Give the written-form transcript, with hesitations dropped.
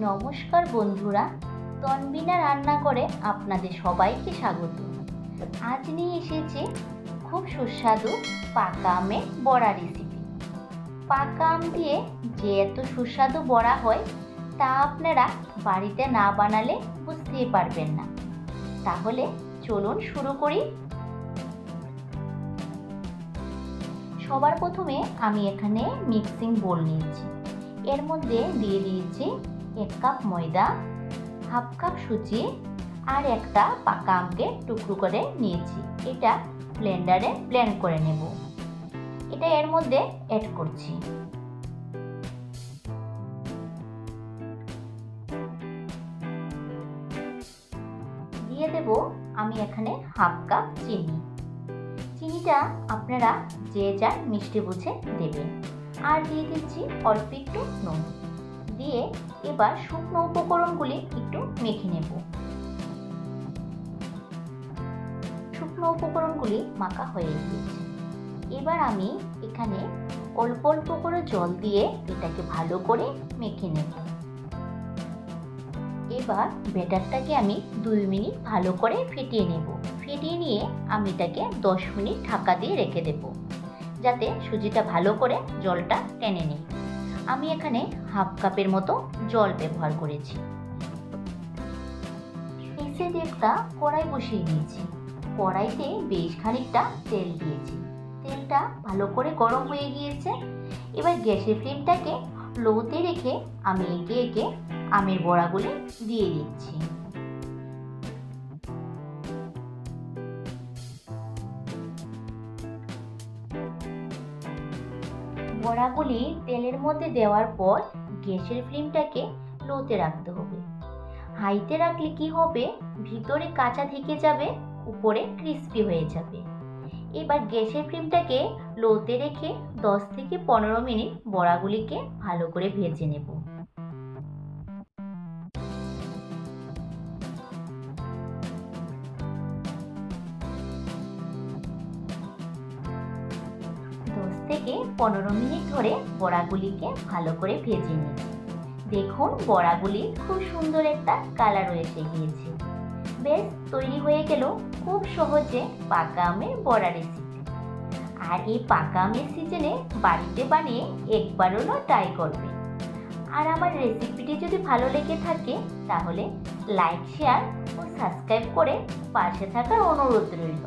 নমস্কার বন্ধুরা, তনবিনা রান্নাঘরে আপনাদের সবাইকে স্বাগত। আজ নিয়ে এসেছি খুব সুস্বাদু পাকা আমের বড়া রেসিপি। পাকা আম দিয়ে যে এত সুস্বাদু বড়া হয় তা আপনারা বাড়িতে না বানালে বুঝতেই পারবেন না। তাহলে চলুন শুরু করি। সবার প্রথমে আমি এখানে মিক্সিং বোল নিয়েছি। এর মধ্যে দিয়ে দিয়েছি 1 কাপ ময়দা, হাফ কাপ সুজি আর একটা পাকা আমকে টুকরো করে নিয়েছি। এটা ব্লেন্ডারে ব্লেন্ড করে নেব। এটা এর মধ্যে অ্যাড করছি। দিয়ে দেব আমি এখানে হাফ কাপ চিনি। চিনিটা আপনারা যে যার মিষ্টি বুঝে দেবেন। আর দিয়ে দিচ্ছি অল্প একটু নুন। দিয়ে এবার শুকনো উপকরণগুলি একটু মেখে নেব। শুকনো উপকরণগুলি মাখা হয়ে গিয়েছে। এবার আমি এখানে অল্প অল্প করে জল দিয়ে এটাকে ভালো করে মেখে নেব। এবার ব্যাটারটাকে আমি 2 মিনিট ভালো করে ফেটিয়ে নেব। ফেটিয়ে নিয়ে আমি এটাকে 10 মিনিট ঢাকা দিয়ে রেখে দেব, যাতে সুজিটা ভালো করে জলটা টেনে নেয়। আমি এখানে হাফ কাপের মতো জল ব্যবহার করেছি। এই সাইডে একটা কড়াই বসিয়ে দিয়েছি। কড়াইতে বেশ খানিকটা তেল দিয়েছি। তেলটা ভালো করে গরম হয়ে গিয়েছে। এবার গ্যাসের ফ্লেমটাকে লোতে রেখে আমি একে একে আমের বড়াগুলি দিয়ে দিচ্ছি। বড়াগুলি তেলের মধ্যে দেওয়ার পর গ্যাসের ফ্লেমটাকে লোতে রাখতে হবে। হাইতে রাখলে কি হবে, ভিতরে কাঁচা থেকে যাবে, উপরে ক্রিস্পি হয়ে যাবে। এবার গ্যাসের ফ্লেমটাকে লোতে রেখে 10 থেকে 15 মিনিট বড়াগুলিকে ভালো করে ভেজে নেব। থেকে 15 মিনিট ধরে বড়াগুলিকে ভালো করে ভেজে নিয়েছি। দেখুন বড়াগুলি খুব সুন্দর একটা কালার এসে গিয়েছে। বেশ, তৈরি হয়ে গেল খুব সহজে পাকা আমের বড়া রেসিপি। আর এই পাকা আমের সিজনে বাড়িতে বানিয়ে একবার হলো ট্রাই করবেন। আর আমার রেসিপিটি যদি ভালো লেগে থাকে তাহলে লাইক, শেয়ার ও সাবস্ক্রাইব করে পাশে থাকার অনুরোধ রইল।